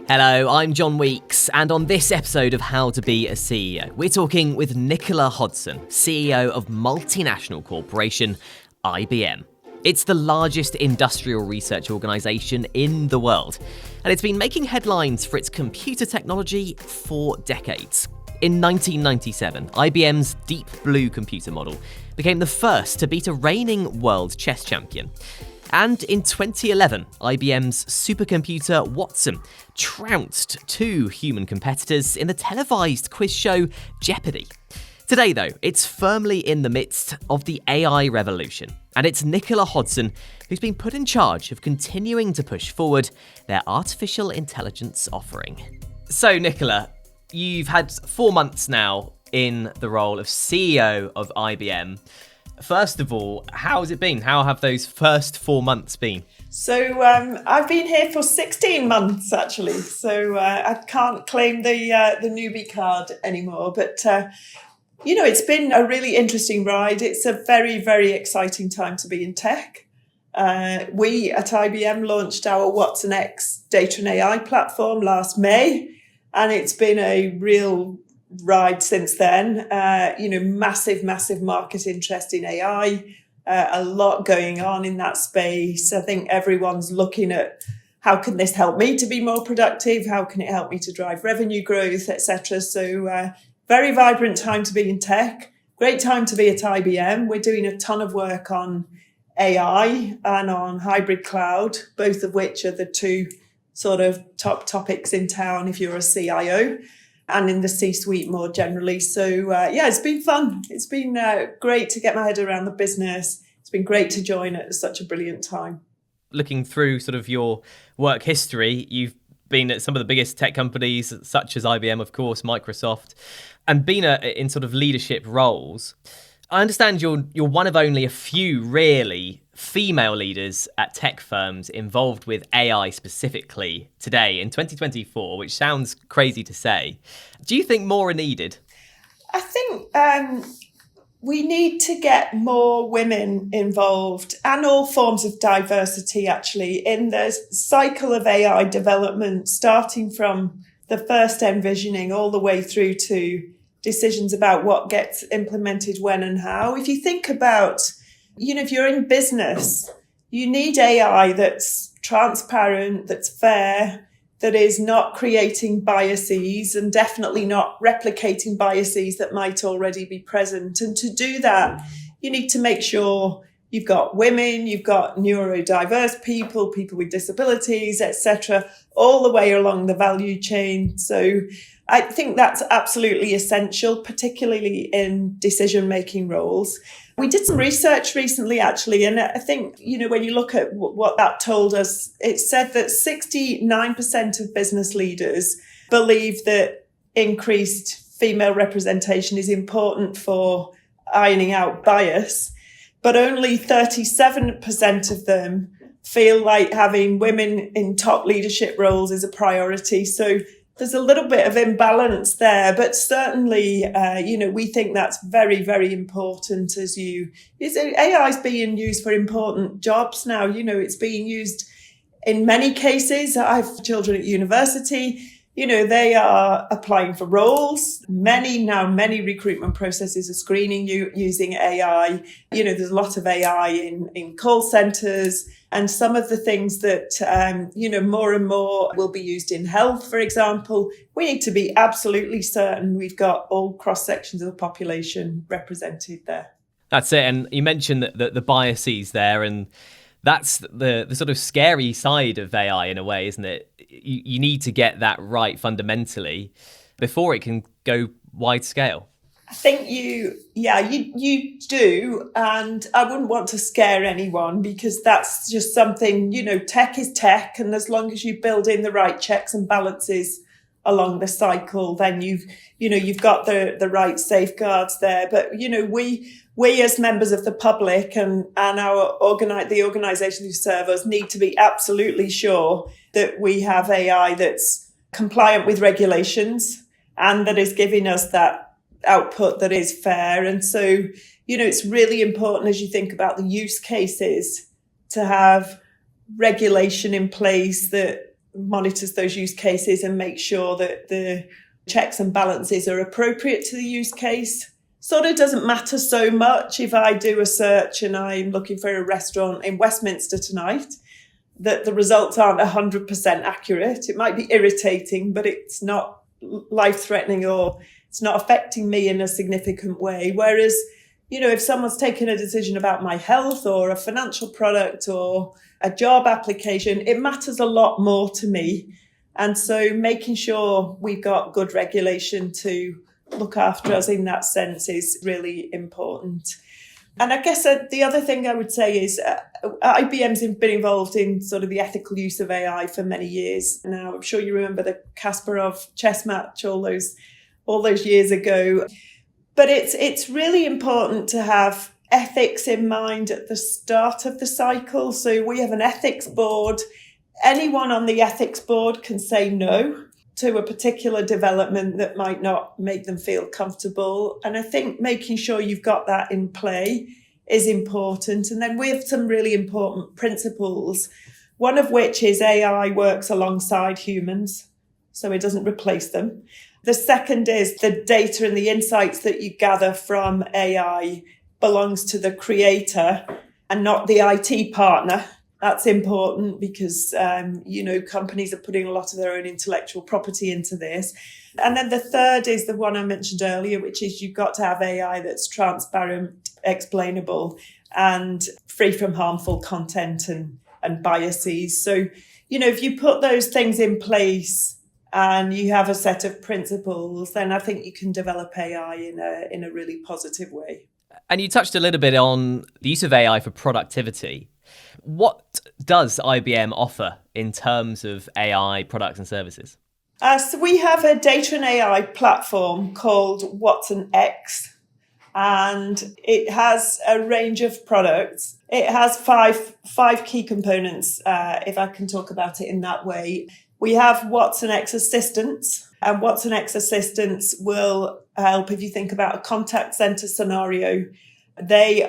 Hello, I'm John Weeks, and on this episode of How to Be a CEO, we're talking with Nicola Hodson, CEO of multinational corporation IBM. It's the largest industrial research organisation in the world, and it's been making headlines for its computer technology for decades. In 1997, IBM's Deep Blue computer model became the first to beat a reigning world chess champion. And in 2011, IBM's supercomputer Watson trounced two human competitors in the televised quiz show Jeopardy! Today, though, it's firmly in the midst of the AI revolution, and it's Nicola Hodson who's been put in charge of continuing to push forward their artificial intelligence offering. So, Nicola, you've had 4 months now in the role of CEO of IBM. First of all, how has it been? How have those first 4 months been? So I've been here for 16 months, actually. So I can't claim the newbie card anymore. But, it's been a really interesting ride. It's a very, very exciting time to be in tech. We at IBM launched our Watson X data and AI platform last May. And it's been a real ride since then. Massive market interest in AI, a lot going on in that space. I think everyone's looking at how can this help me to be more productive? How can it help me to drive revenue growth, etc. So very vibrant time to be in tech. Great time to be at IBM. We're doing a ton of work on AI and on hybrid cloud, both of which are the two sort of top topics in town if you're a CIO. And in the C-suite more generally. So, it's been fun. It's been great to get my head around the business. It's been great to join at such a brilliant time. Looking through sort of your work history, you've been at some of the biggest tech companies, such as IBM, of course, Microsoft, and been in sort of leadership roles. I understand you're one of only a few, really, female leaders at tech firms involved with AI specifically today in 2024, which sounds crazy to say. Do you think more are needed? I think we need to get more women involved and all forms of diversity, actually, in the cycle of AI development, starting from the first envisioning all the way through to decisions about what gets implemented when and how. If you think about, if you're in business, you need AI that's transparent, that's fair, that is not creating biases and definitely not replicating biases that might already be present. And to do that, you need to make sure you've got women, you've got neurodiverse people with disabilities, etc., all the way along the value chain. So I think that's absolutely essential, particularly in decision-making roles. We did some research recently, actually, and I think, when you look at what that told us, it said that 69% of business leaders believe that increased female representation is important for ironing out bias, but only 37% of them feel like having women in top leadership roles is a priority. So there's a little bit of imbalance there, but certainly, we think that's very, very important AI is being used for important jobs now. It's being used in many cases. I have children at university. They are applying for roles. Many recruitment processes are screening you using AI. There's a lot of AI in call centers. And some of the things that, more and more will be used in health, for example, we need to be absolutely certain we've got all cross sections of the population represented there. That's it. And you mentioned that the biases there, and that's the sort of scary side of AI in a way, isn't it? You need to get that right fundamentally before it can go wide scale. I think you do. And I wouldn't want to scare anyone because that's just something, tech is tech. And as long as you build in the right checks and balances along the cycle, then you've got the right safeguards there. But, we as members of the public and the organizations who serve us need to be absolutely sure that we have AI that's compliant with regulations and that is giving us that output that is fair. And so, it's really important as you think about the use cases to have regulation in place that monitors those use cases and makes sure that the checks and balances are appropriate to the use case. Sort of doesn't matter so much if I do a search and I'm looking for a restaurant in Westminster tonight, that the results aren't 100% accurate. It might be irritating, but it's not life-threatening or it's not affecting me in a significant way. Whereas, if someone's taking a decision about my health or a financial product or a job application, it matters a lot more to me. And so making sure we've got good regulation to look after us in that sense is really important. And I guess the other thing I would say is IBM's been involved in sort of the ethical use of AI for many years. Now, I'm sure you remember the Kasparov chess match all those years ago. But it's really important to have ethics in mind at the start of the cycle. So we have an ethics board. Anyone on the ethics board can say no to a particular development that might not make them feel comfortable. And I think making sure you've got that in play is important. And then we have some really important principles, one of which is AI works alongside humans, so it doesn't replace them. The second is the data and the insights that you gather from AI belongs to the creator and not the IT partner. That's important because, companies are putting a lot of their own intellectual property into this. And then the third is the one I mentioned earlier, which is you've got to have AI that's transparent, explainable, and free from harmful content and biases. So, if you put those things in place and you have a set of principles, then I think you can develop AI in a really positive way. And you touched a little bit on the use of AI for productivity. What does IBM offer in terms of AI products and services? So we have a data and AI platform called Watson X, and it has a range of products. It has five key components, if I can talk about it in that way. We have Watson X Assistants, and Watson X Assistants will help if you think about a contact center scenario. They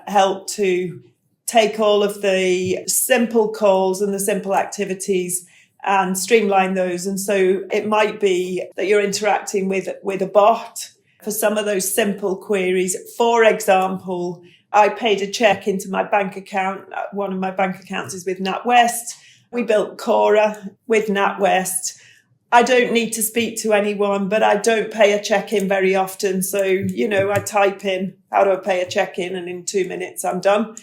help to take all of the simple calls and the simple activities and streamline those. And so it might be that you're interacting with a bot for some of those simple queries. For example, I paid a check into my bank account. One of my bank accounts is with NatWest. We built Cora with NatWest. I don't need to speak to anyone, but I don't pay a check in very often. So, I type in, how do I pay a check in? And in 2 minutes, I'm done.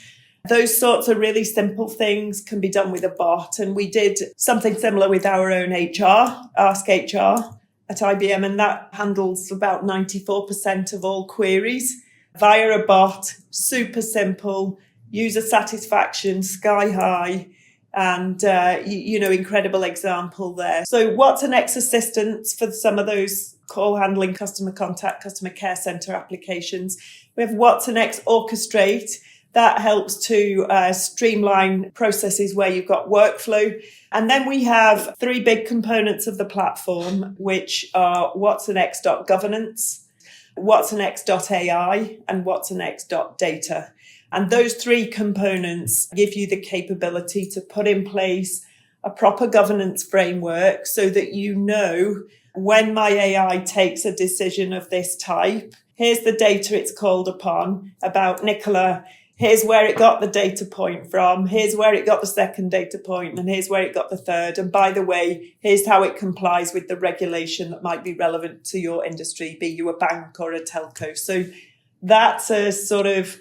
Those sorts of really simple things can be done with a bot. And we did something similar with our own HR, Ask HR at IBM, and that handles about 94% of all queries via a bot. Super simple, user satisfaction sky high, and incredible example there. So Watson X Assistants for some of those call handling, customer contact, customer care center applications. We have Watson X Orchestrate. That helps to streamline processes where you've got workflow. And then we have three big components of the platform, which are WatsonX.governance, WatsonX.ai, and WatsonX.data. And those three components give you the capability to put in place a proper governance framework so that when my AI takes a decision of this type, here's the data it's called upon about Nicola. Here's where it got the data point from. Here's where it got the second data point, and here's where it got the third. And by the way, here's how it complies with the regulation that might be relevant to your industry, be you a bank or a telco. So that's a sort of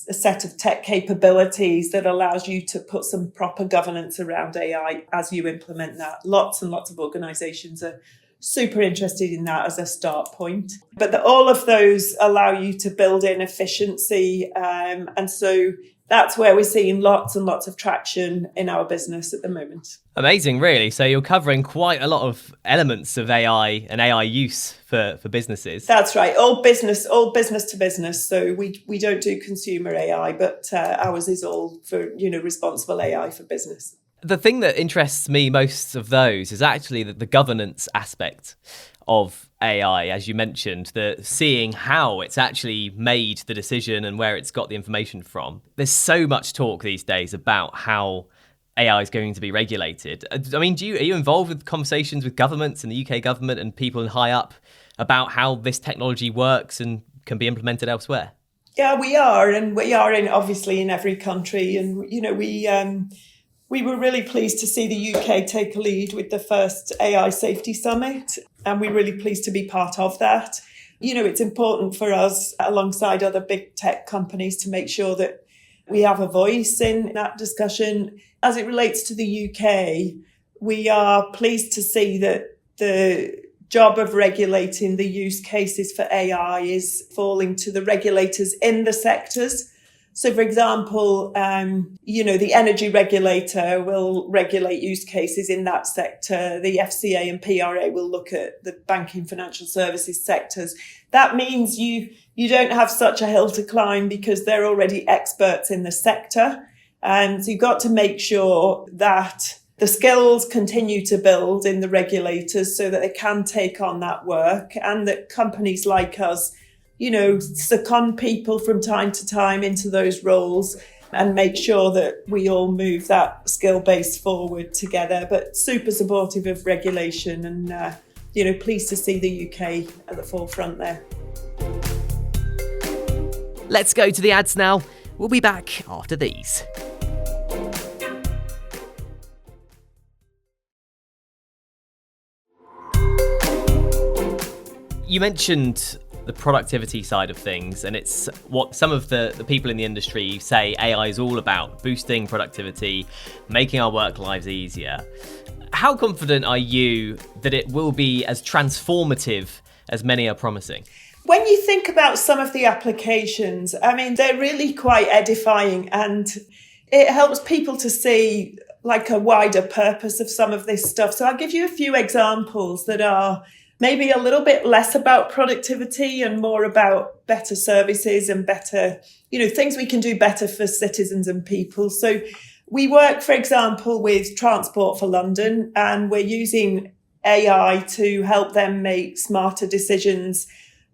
a set of tech capabilities that allows you to put some proper governance around AI as you implement that. Lots and lots of organizations are super interested in that as a start point. But all of those allow you to build in efficiency. And so that's where we're seeing lots and lots of traction in our business at the moment. Amazing, really. So you're covering quite a lot of elements of AI and AI use for businesses. That's right. All business to business. So we don't do consumer AI, but ours is all for, responsible AI for business. The thing that interests me most of those is actually the governance aspect of AI, as you mentioned, the seeing how it's actually made the decision and where it's got the information from. There's so much talk these days about how AI is going to be regulated. I mean, are you involved with conversations with governments and the UK government and people high up about how this technology works and can be implemented elsewhere? Yeah, we are, and we are obviously in every country, and we were really pleased to see the UK take a lead with the first AI Safety Summit, and we're really pleased to be part of that. It's important for us, alongside other big tech companies, to make sure that we have a voice in that discussion. As it relates to the UK, we are pleased to see that the job of regulating the use cases for AI is falling to the regulators in the sectors. So, for example, the energy regulator will regulate use cases in that sector. The FCA and PRA will look at the banking financial services sectors. That means you don't have such a hill to climb because they're already experts in the sector. And so you've got to make sure that the skills continue to build in the regulators so that they can take on that work, and that companies like us, second people from time to time into those roles and make sure that we all move that skill base forward together. But super supportive of regulation and, pleased to see the UK at the forefront there. Let's go to the ads now. We'll be back after these. You mentioned the productivity side of things, and it's what some of the people in the industry say AI is all about: boosting productivity, making our work lives easier. How confident are you that it will be as transformative as many are promising? When you think about some of the applications, they're really quite edifying, and it helps people to see like a wider purpose of some of this stuff. So I'll give you a few examples that are maybe a little bit less about productivity and more about better services and better, things we can do better for citizens and people. So we work, for example, with Transport for London, and we're using AI to help them make smarter decisions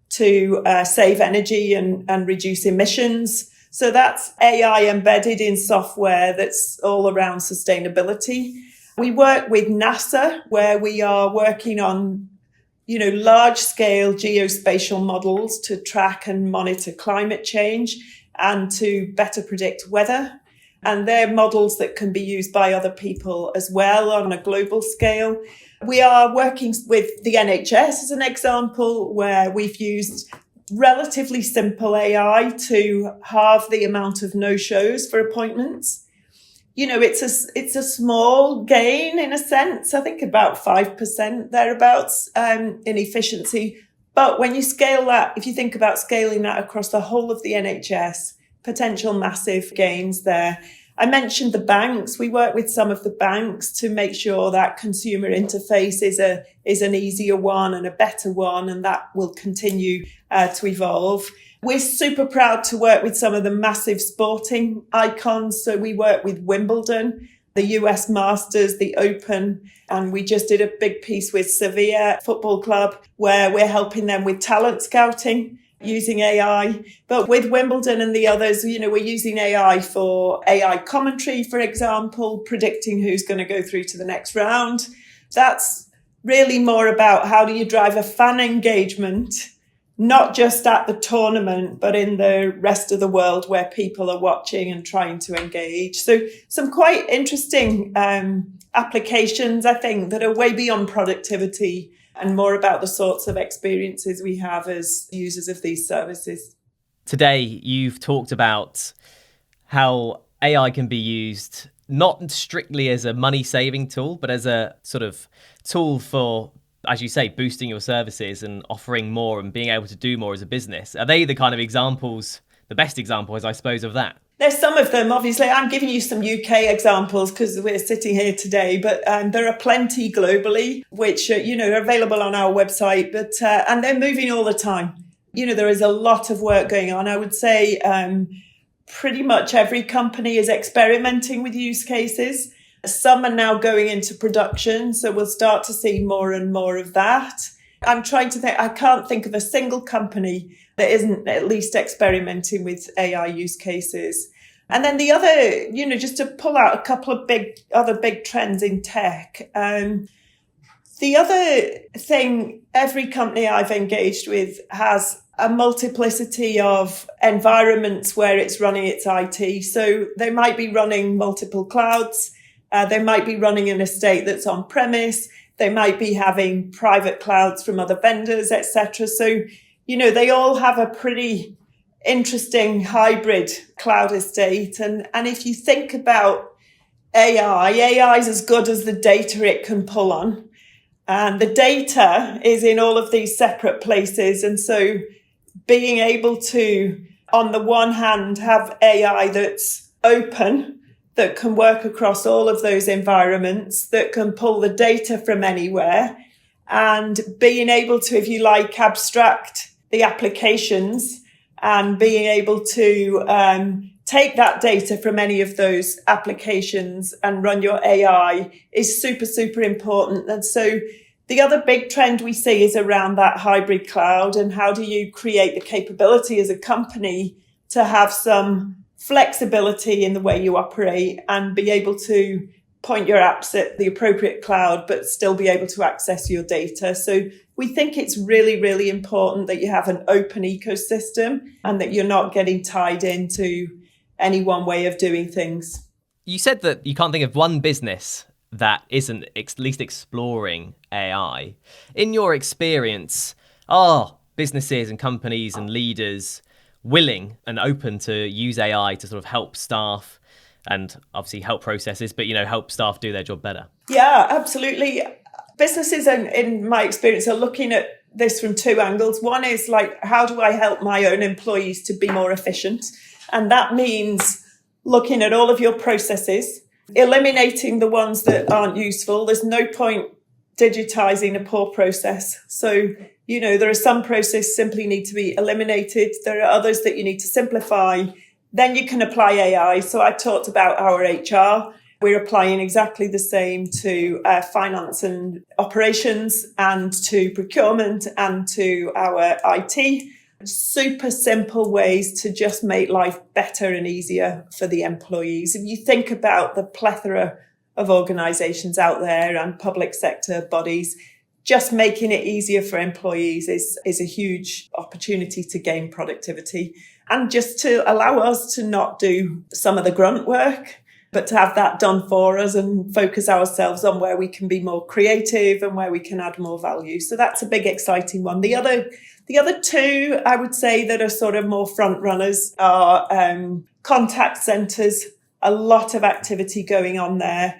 to save energy and reduce emissions. So that's AI embedded in software that's all around sustainability. We work with NASA, where we are working on large-scale geospatial models to track and monitor climate change and to better predict weather. And they're models that can be used by other people as well on a global scale. We are working with the NHS as an example, where we've used relatively simple AI to halve the amount of no-shows for appointments. It's a small gain in a sense, I think about 5% thereabouts in efficiency. But when you scale that, if you think about scaling that across the whole of the NHS, potential massive gains there. I mentioned the banks. We work with some of the banks to make sure that consumer interface is an easier one and a better one, and that will continue to evolve. We're super proud to work with some of the massive sporting icons. So we work with Wimbledon, the US Masters, the Open, and we just did a big piece with Sevilla Football Club, where we're helping them with talent scouting using AI. But with Wimbledon and the others, we're using AI for AI commentary, for example, predicting who's going to go through to the next round. That's really more about how do you drive a fan engagement, not just at the tournament, but in the rest of the world where people are watching and trying to engage. So some quite interesting applications, I think, that are way beyond productivity and more about the sorts of experiences we have as users of these services. Today, you've talked about how AI can be used not strictly as a money-saving tool, but as a sort of tool for, as you say, boosting your services and offering more and being able to do more as a business. Are they the kind of examples, the best examples, I suppose, of that? There's some of them, obviously. I'm giving you some UK examples because we're sitting here today, but there are plenty globally, which, are available on our website, but and they're moving all the time. There is a lot of work going on. I would say pretty much every company is experimenting with use cases. Some are now going into production, so we'll start to see more and more of that. I'm trying to think, I can't think of a single company that isn't at least experimenting with AI use cases. And then the other, just to pull out a couple of other big trends in tech. The other thing, every company I've engaged with has a multiplicity of environments where it's running its IT. So they might be running multiple clouds. They might be running an estate that's on premise. They might be having private clouds from other vendors, etc. So, they all have a pretty interesting hybrid cloud estate. And if you think about AI is as good as the data it can pull on. And the data is in all of these separate places. And so being able to, on the one hand, have AI that's open, that can work across all of those environments, that can pull the data from anywhere, and being able to, if you like, abstract the applications and being able to take that data from any of those applications and run your AI is super, super important. And so the other big trend we see is around that hybrid cloud, and how do you create the capability as a company to have some flexibility in the way you operate and be able to point your apps at the appropriate cloud, but still be able to access your data. So we think it's really, really important that you have an open ecosystem and that you're not getting tied into any one way of doing things. You said that you can't think of one business that isn't at least exploring AI. In your experience, are businesses and companies and leaders willing and open to use AI to sort of help staff and obviously help processes, but, help staff do their job better? Yeah, absolutely. Businesses, in my experience, are looking at this from two angles. One is like, how do I help my own employees to be more efficient? And that means looking at all of your processes, eliminating the ones that aren't useful. There's no point digitizing a poor process. So, there are some processes simply need to be eliminated. There are others that you need to simplify. Then you can apply AI. So I talked about our HR. We're applying exactly the same to finance and operations and to procurement and to our IT. Super simple ways to just make life better and easier for the employees. If you think about the plethora of organizations out there and public sector bodies, just making it easier for employees is a huge opportunity to gain productivity and just to allow us to not do some of the grunt work, but to have that done for us and focus ourselves on where we can be more creative and where we can add more value. So that's a big, exciting one. The other two, I would say, that are sort of more front runners are contact centers. A lot of activity going on there,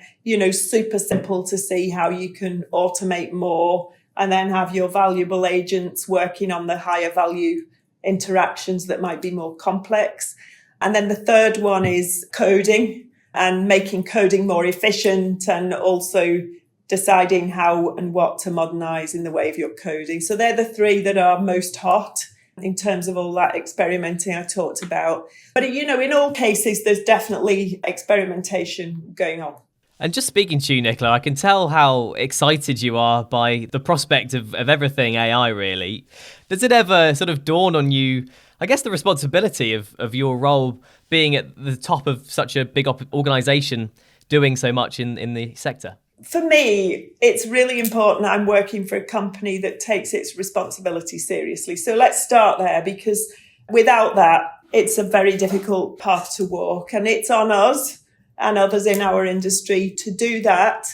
super simple to see how you can automate more and then have your valuable agents working on the higher value interactions that might be more complex. And then the third one is coding and making coding more efficient and also deciding how and what to modernize in the way of your coding. So they're the three that are most hot in terms of all that experimenting I talked about. But, in all cases, there's definitely experimentation going on. And just speaking to you, Nicola, I can tell how excited you are by the prospect of everything AI, really. Does it ever sort of dawn on you, I guess, the responsibility of your role being at the top of such a big organisation, doing so much in the sector? For me, it's really important I'm working for a company that takes its responsibility seriously. So let's start there, because without that, it's a very difficult path to walk. And it's on us and others in our industry to do that,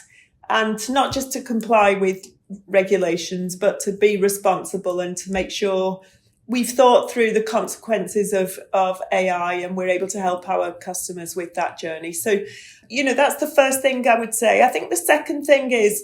and not just to comply with regulations, but to be responsible and to make sure we've thought through the consequences of AI and we're able to help our customers with that journey. So, that's the first thing I would say. I think the second thing is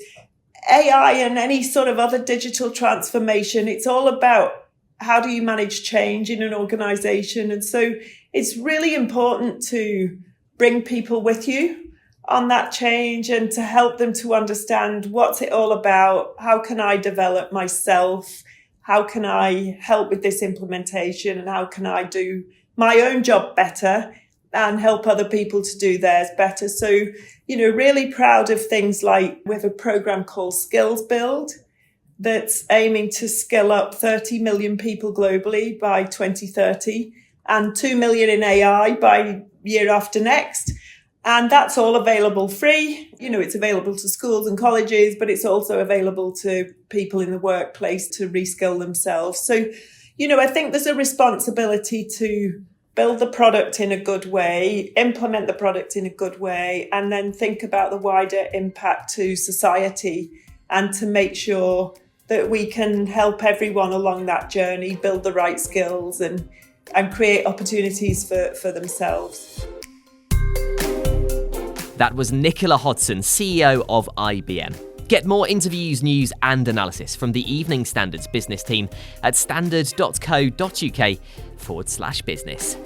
AI and any sort of other digital transformation. It's all about how do you manage change in an organization. And so it's really important to bring people with you on that change and to help them to understand what's it all about. How can I develop myself? How can I help with this implementation? And how can I do my own job better and help other people to do theirs better? So, really proud of things like we have a program called Skills Build that's aiming to skill up 30 million people globally by 2030 and 2 million in AI by year after next. And that's all available free. It's available to schools and colleges, but it's also available to people in the workplace to reskill themselves. So, I think there's a responsibility to build the product in a good way, implement the product in a good way, and then think about the wider impact to society and to make sure that we can help everyone along that journey build the right skills and create opportunities for themselves. That was Nicola Hodson, CEO of IBM. Get more interviews, news and analysis from the Evening Standard's business team at standard.co.uk/business.